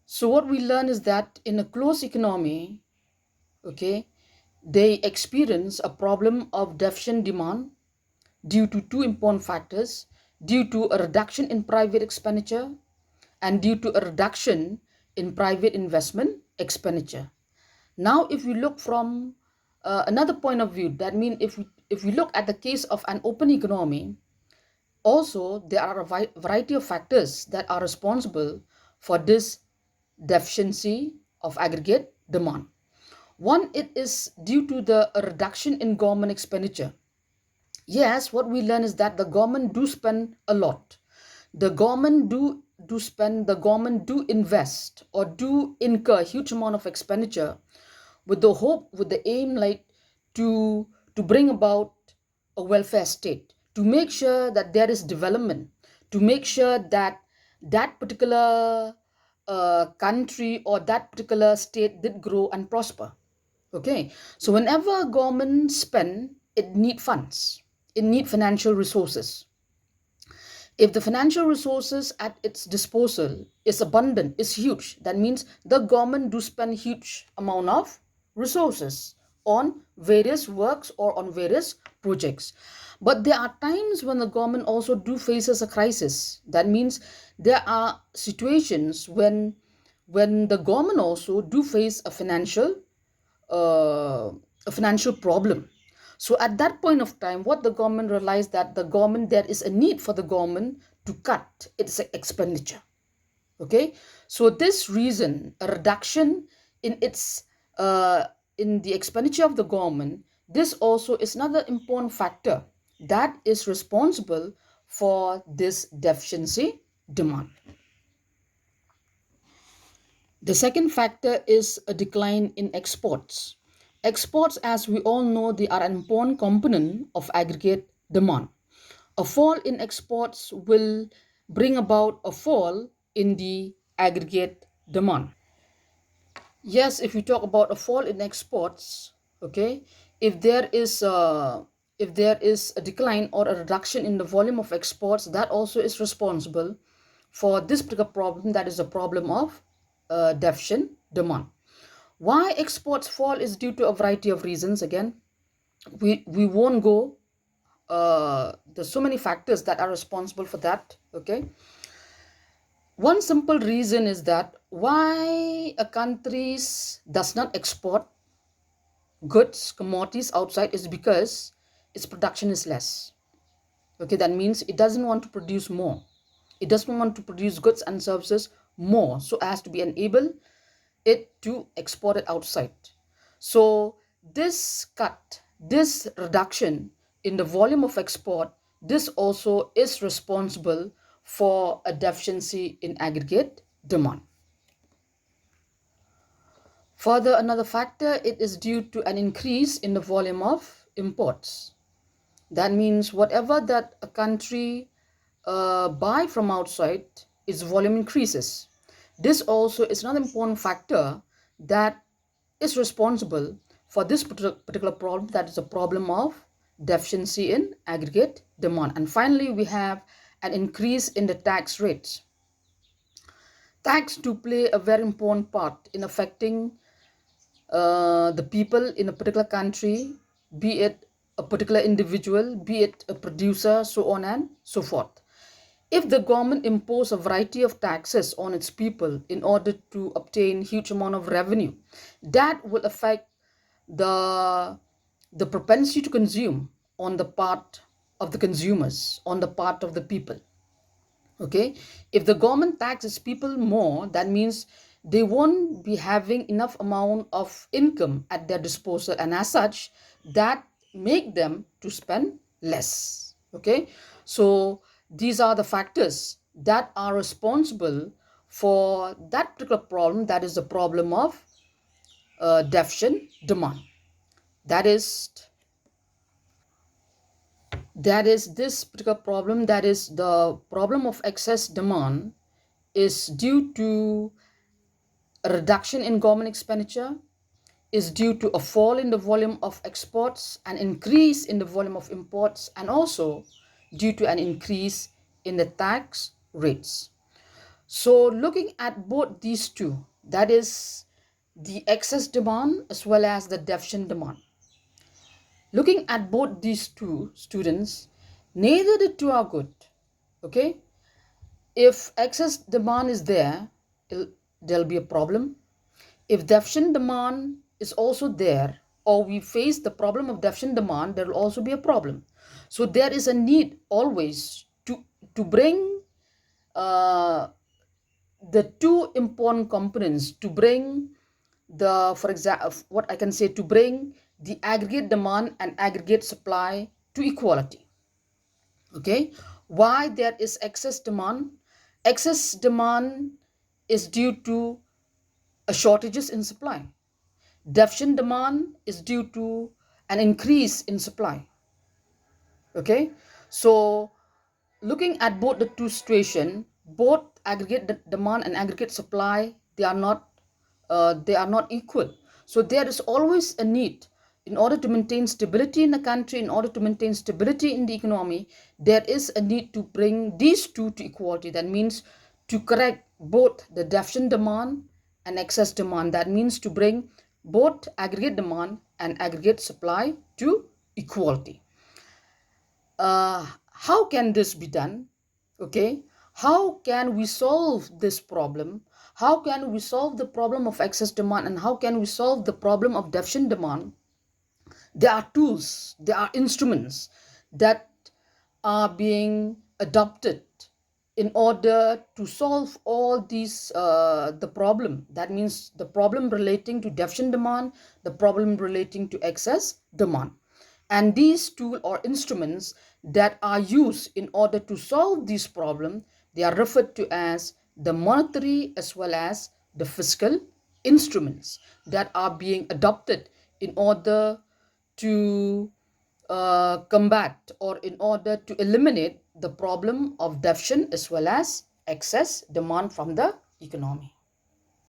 So what we learn is that in a closed economy, okay, they experience a problem of deficient demand due to two important factors: due to a reduction in private expenditure and due to a reduction in private investment expenditure. Now, if we look from another point of view, that means if we look at the case of an open economy, also there are a variety of factors that are responsible for this deficiency of aggregate demand. One, it is due to the reduction in government expenditure. Yes, what we learn is that the government do spend a lot. The government do spend, the government do invest or do incur huge amount of expenditure with the hope, with the aim, like to bring about a welfare state, to make sure that there is development, to make sure that that particular country or that particular state did grow and prosper. Okay, so whenever government spend, it need funds, it need financial resources. If the financial resources at its disposal is abundant, is huge, that means the government do spend huge amount of resources on various works or on various projects. But there are times when the government also do faces a crisis. That means there are situations when the government also do face a financial problem. So at that point of time, what the government realized, that the government, there is a need for the government to cut its expenditure. Okay, so this reason, a reduction in its in the expenditure of the government, this also is another important factor that is responsible for this deficiency demand. The second factor is a decline in exports. Exports, as we all know, they are an important component of aggregate demand. A fall in exports will bring about a fall in the aggregate demand. Yes, if you talk about a fall in exports, okay, if there is a if there is a decline or a reduction in the volume of exports, that also is responsible for this particular problem, that is a problem of deficient demand. Why exports fall is due to a variety of reasons. Again, we won't go, there's so many factors that are responsible for that. Okay, one simple reason is that why a country does not export goods, commodities outside, is because its production is less. Okay, that means it doesn't want to produce more. It doesn't want to produce goods and services more so as to be enable it to export it outside. So this cut, this reduction in the volume of export, this also is responsible for a deficiency in aggregate demand. Further, another factor, it is due to an increase in the volume of imports. That means whatever that a country buy from outside, its volume increases. This also is another important factor that is responsible for this particular problem, that is a problem of deficiency in aggregate demand. And finally, we have an increase in the tax rates. Tax do play a very important part in affecting the people in a particular country, be it a particular individual, be it a producer, so on and so forth. If the government impose a variety of taxes on its people in order to obtain huge amount of revenue, that will affect the propensity to consume on the part of the consumers, on the part of the people. Okay, if the government taxes people more, that means they won't be having enough amount of income at their disposal, and as such that make them to spend less. Okay, so these are the factors that are responsible for that particular problem, that is the problem of deficient demand. That is this particular problem, that is the problem of excess demand, is due to a reduction in government expenditure, is due to a fall in the volume of exports, an increase in the volume of imports, and also due to an increase in the tax rates. So looking at both these two, that is the excess demand as well as the deficient demand. Looking at both these two, students, neither the two are good. Okay? If excess demand is there, there'll be a problem. If deficient demand is also there, or we face the problem of deficient demand, there will also be a problem. So there is a need always to bring uh, the two important components, to bring the, for example, what I can say, to bring the aggregate demand and aggregate supply to equality. Okay, why there is excess demand? Excess demand is due to a shortages in supply. Deficient demand is due to an increase in supply. Okay, so looking at both the two situation, both aggregate demand and aggregate supply, they are not equal. So there is always a need, in order to maintain stability in the country, in order to maintain stability in the economy, there is a need to bring these two to equality. That means to correct both the deficient demand and excess demand. That means to bring both aggregate demand and aggregate supply to equality. How can this be done? Okay, how can we solve this problem? How can we solve the problem of excess demand, and how can we solve the problem of deficient demand? There are tools, there are instruments that are being adopted in order to solve all these the problem. That means the problem relating to deficient demand, the problem relating to excess demand. And these tools or instruments that are used in order to solve this problem, they are referred to as the monetary as well as the fiscal instruments that are being adopted in order to combat, or in order to eliminate the problem of deficient as well as excess demand from the economy.